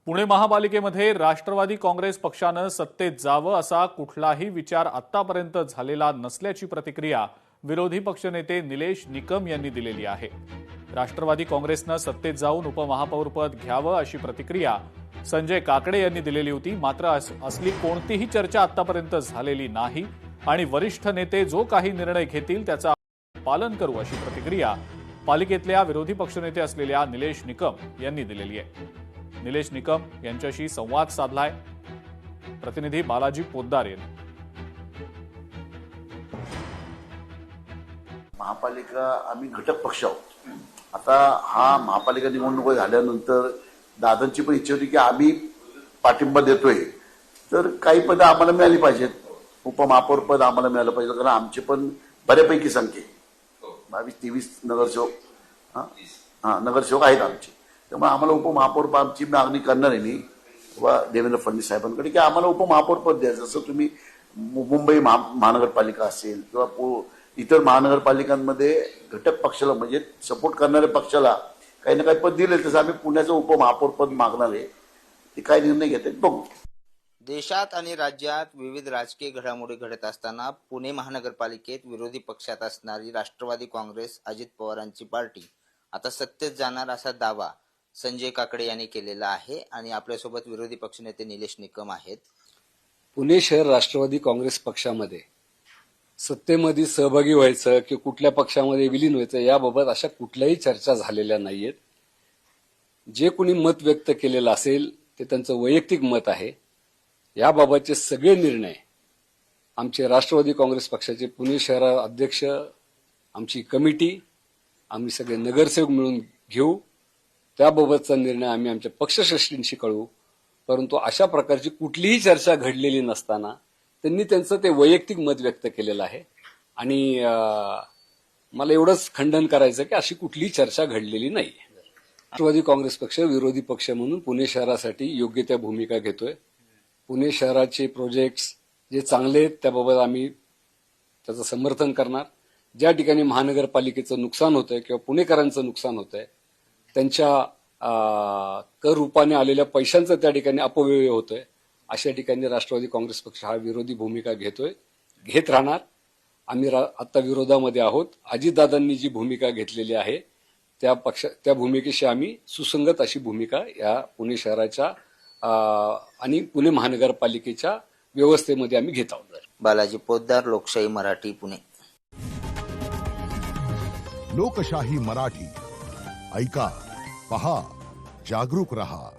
पुणे महापालिकेमध्ये राष्ट्रवादी काँग्रेस पक्षानं सत्तेत जावं असा कुठलाही विचार आतापर्यंत झालेला नसल्याची प्रतिक्रिया विरोधी पक्षनेते निलेश निकम यांनी दिलेली आहे। राष्ट्रवादी काँग्रेसनं सत्तेत जाऊन उपमहापौरपद घ्यावं अशी प्रतिक्रिया संजय काकडे यांनी दिलेली होती। मात्र असली कोणतीही चर्चा आतापर्यंत झालेली नाही आणि वरिष्ठ नेते जो काही निर्णय घेतील त्याचा पालन करू अशी प्रतिक्रिया पालिकेतल्या विरोधी पक्षनेते असलेल्या निलेश निकम यांनी दिलेली आहे। निलेश निकम यांच्याशी संवाद साधलाय प्रतिनिधी बालाजी पोद्दार यांनी। महापालिका आम्ही घटक पक्ष आहोत। आता हा महापालिका निवडणूक झाल्यानंतर दादांची पण इच्छा होती की आम्ही पाठिंबा देतोय तर काही पद आम्हाला मिळाली पाहिजेत, उपमहापौर पद आम्हाला मिळालं पाहिजे, कारण आमचे पण बऱ्यापैकी संख्या 22-23 नगरसेवक नगरसेवक आहेत आमचे। त्यामुळे आम्हाला उपमहापौर आमची मागणी करणार आहे मी व देवेंद्र फडणवीस साहेबांकडे की आम्हाला उपमहापौर पद द्यायचं। जसं तुम्ही मुंबई महानगरपालिका असेल किंवा इतर महानगरपालिकांमध्ये घटक पक्षाला म्हणजे सपोर्ट करणाऱ्या पक्षाला काही ना काही पद दिले, तसं आम्ही पुण्याचं उपमहापौर पद मागणार आहे। ते काय निर्णय घेतात बघू। देशात आणि राज्यात विविध राजकीय घडामोडी घडत असताना पुणे महानगरपालिकेत विरोधी पक्षात असणारी राष्ट्रवादी काँग्रेस अजित पवारांची पार्टी आता सत्तेत जाणार असा दावा संजय काकडे यांनी केलेला आहे आणि आपल्यासोबत विरोधी पक्षनेते निलेश निकम आहेत। पुणे शहर राष्ट्रवादी काँग्रेस पक्षामध्ये सत्तेमध्ये सहभागी व्हायचं की कुठल्या पक्षामध्ये विलीन व्हायचं याबाबत अशा कुठल्याही चर्चा झालेल्या नाहीयेत। जे कोणी मत व्यक्त केलेलं असेल ते त्यांचं वैयक्तिक मत आहे। याबाबतचे सगळे निर्णय आमचे राष्ट्रवादी काँग्रेस पक्षाचे पुणे शहर अध्यक्ष, आमची कमिटी, आम्ही सगळे नगरसेवक मिळून घेऊ। त्याबाबतचा निर्णय आम्ही आमच्या पक्षश्रेष्ठींशी कळवू। परंतु अशा प्रकारची कुठलीही चर्चा घडलेली नसताना त्यांनी त्यांचं ते वैयक्तिक मत व्यक्त केलेलं आहे आणि मला एवढंच खंडन करायचं की अशी कुठलीही चर्चा घडलेली नाही। राष्ट्रवादी काँग्रेस पक्ष विरोधी पक्ष म्हणून पुणे शहरासाठी योग्य त्या भूमिका घेतोय। पुणे शहराचे प्रोजेक्ट्स जे चांगले आहेत त्याबाबत आम्ही त्याचं समर्थन करणार। ज्या ठिकाणी महानगरपालिकेचं नुकसान होतंय किंवा पुणेकरांचं नुकसान होतंय, त्यांच्या कर रूपाने आलेल्या पैशांचा त्या ठिकाणी अपव्यय होतोय, अशा ठिकाणी राष्ट्रवादी काँग्रेस पक्ष हा विरोधी भूमिका घेत राहणार। आम्ही आता विरोधामध्ये आहोत। अजितदादांनी जी भूमिका घेतलेली आहे त्या भूमिकेशी आम्ही सुसंगत अशी भूमिका या पुणे शहराच्या आणि पुणे महानगरपालिकेच्या व्यवस्थेमध्ये आम्ही घेत आहोत। बालाजी पोद्दार, लोकशाही मराठी, पुणे। लोकशाही मराठी ऐका, पहा, जागरूक रहा।